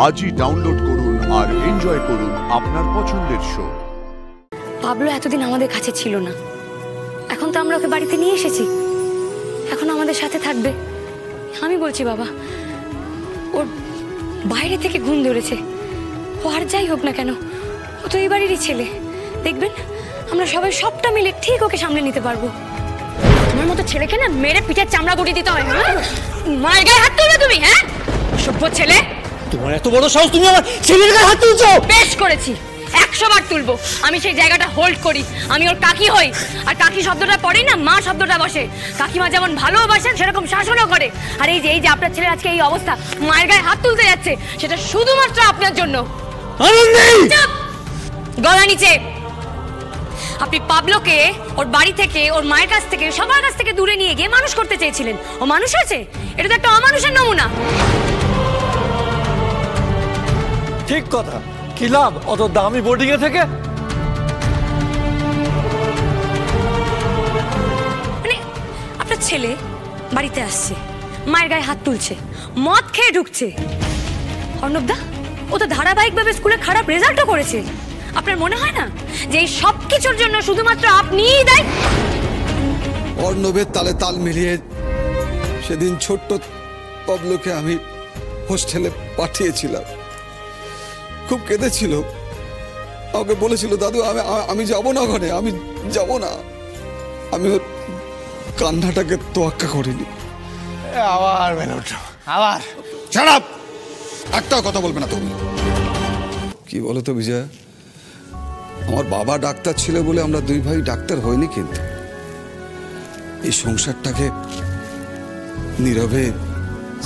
আজই ডাউনলোড করুন আর এনজয় করুন আপনার পছন্দের শো। পাবলো এতদিন আমাদের কাছে ছিল না, এখন তো আমরা ওকে বাড়িতে নিয়ে এসেছি, এখন আমাদের সাথে থাকবে। আমি বলছি বাবা, ওর বাইরে থেকে ঘুম ধরেছে, ও আর যাই হোক না কেন ও তো এই বাড়িরই ছেলে। দেখবেন আমরা সবাই সবটা মিলে ঠিক ওকে সামলে নিতে পারবো। তোমার মতো ছেলেকে না মেরে পিঠের চামড়া গুটিয়ে দিতে হয়। মায়ের গায়ে হাত তুলবে তুমি? হ্যাঁ, সভ্য ছেলে। তোমার এত বড় সাহস, তুমি আমার ছেলের গায়ে হাত তুলছো? বেশ করেছি, 100 বার তুলবো। আমি সেই জায়গাটা হোল্ড করি, আমি ওর কাকি হই। আর কাকি শব্দটা পড়েই না মা শব্দটা বসে। কাকিমা যেমন ভালোবাসেন সেরকম শাসনও করে। আর এই যে আপনার ছেলের আজকে এই অবস্থা, মায়ের গায়ে হাত তুলতে যাচ্ছে, সেটা শুধুমাত্র আপনার জন্য। গলা নিচে। আপনি পাবলোকে ওর বাড়ি থেকে, ওর মায়ের কাছ থেকে, সবার কাছ থেকে দূরে নিয়ে গিয়ে মানুষ করতে চেয়েছিলেন। ও মানুষ হয়েছে? এটা তো একটা অমানুষের নমুনা। ঠিক কথা, কি লাভ অত দামি বোর্ডিং এ থেকে? মানে আপনার ছেলে বাড়িতে আসছে, মায়ের গায়ে হাত তুলছে, মদ খেয়ে ঢুকছে। অর্ণবদা, ও তো ধারাবাহিকভাবে স্কুলে খারাপ রেজাল্টও করেছে। আপনার মনে হয় না যে এই সব কিছুর জন্য শুধুমাত্র আপনিই দায়ী? অর্ণবের তালে তাল মিলিয়ে সেদিন ছোট্ট পাবলোকে আমি হোস্টেলে পাঠিয়েছিলাম। খুব কেঁদেছিল, আমাকে বলেছিল দাদু আমি যাব না ঘরে, আমি যাব না। আমি ওর কান্নাটাকে তোয়াক্কা করিনি। আবার বেরোটো, আবার ছাড়া একটাও কথা বলবে না তুমি। কি বলো তো বিজয়, আমার বাবা ডাক্তার ছিল বলে আমরা দুই ভাই ডাক্তার হইনি, কিন্তু এই সংসারটাকে নীরবে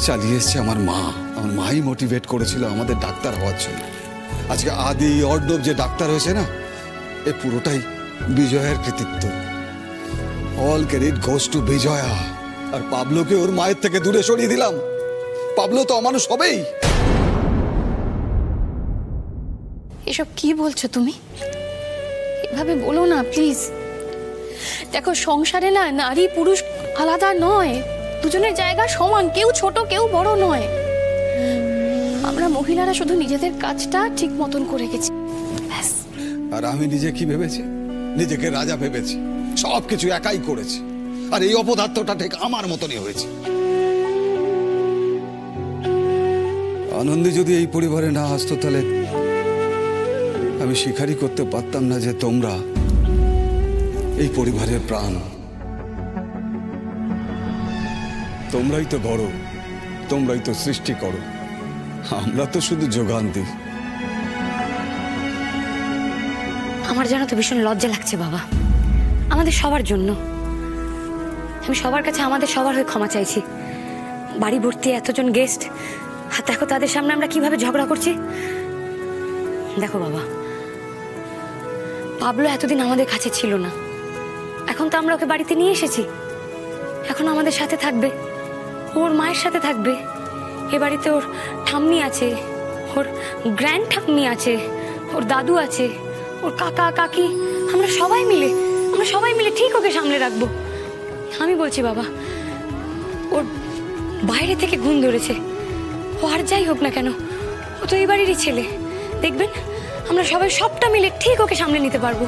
চালিয়ে এসছে আমার মা। আমার মাই মোটিভেট করেছিল আমাদের ডাক্তার হওয়ার জন্য। আজকে আদি অর্ণব যে ডাক্তার হয়েছে না, এ পুরোটাই বিজয়ের কৃতিত্ব। All credit goes to Vijaya. আর পাবলোকে ওর মায়ের থেকে দূরে সরিয়ে দিলাম। পাবলো তো অমানুষ হবেই। এসব কি বলছো তুমি? এভাবে বলো না প্লিজ। দেখো, সংসারে না নারী পুরুষ আলাদা নয়, দুজনের জায়গা সমান, কেউ ছোট কেউ বড় নয়। আমরা মহিলারা শুধু নিজেদের কাজটা ঠিক মতন করে গেছি, ব্যাস। আর আমি নিজে কি ভেবেছি? নিজেকে রাজা ভেবেছি, সবকিছু একাই করেছি। আর এই অপদার্থটা ঠিক আমার মতনই হয়েছে। আনন্দে যদি এই পরিবারে না আসতো, তাহলে আমি স্বীকারই করতে পারতাম না যে তোমরা এই পরিবারের প্রাণ। তোমরাই তো বড়, তোমরাই তো সৃষ্টি করো, আমরা তো শুধু যোগান দিই। আমার জানো তো ভীষণ লজ্জা লাগছে বাবা, আমাদের সবার জন্য। আমি সবার কাছে আমাদের সবার হয়ে ক্ষমা চাইছি। বাড়ি ভর্তি এতজন গেস্ট, আর দেখো তাদের সামনে আমরা কিভাবে ঝগড়া করছি। দেখো বাবা, পাবলো এতদিন আমাদের কাছে ছিল না, এখন তো আমরা ওকে বাড়িতে নিয়ে এসেছি, এখন আমাদের সাথে থাকবে, ওর মায়ের সাথে থাকবে। এ বাড়িতে ওর ঠাম্মি আছে, ওর গ্র্যান্ড ঠাম্মি আছে, ওর দাদু আছে, ওর কাকা কাকি, আমরা সবাই মিলে ঠিক ওকে সামলে রাখবো। আমি বলছি বাবা, ওর বাইরে থেকে ঘুম ধরেছে, ও আর যাই হোক না কেন ও তো এই বাড়িরই ছেলে। দেখবেন আমরা সবাই সবটা মিলে ঠিক ওকে সামলে নিতে পারবো।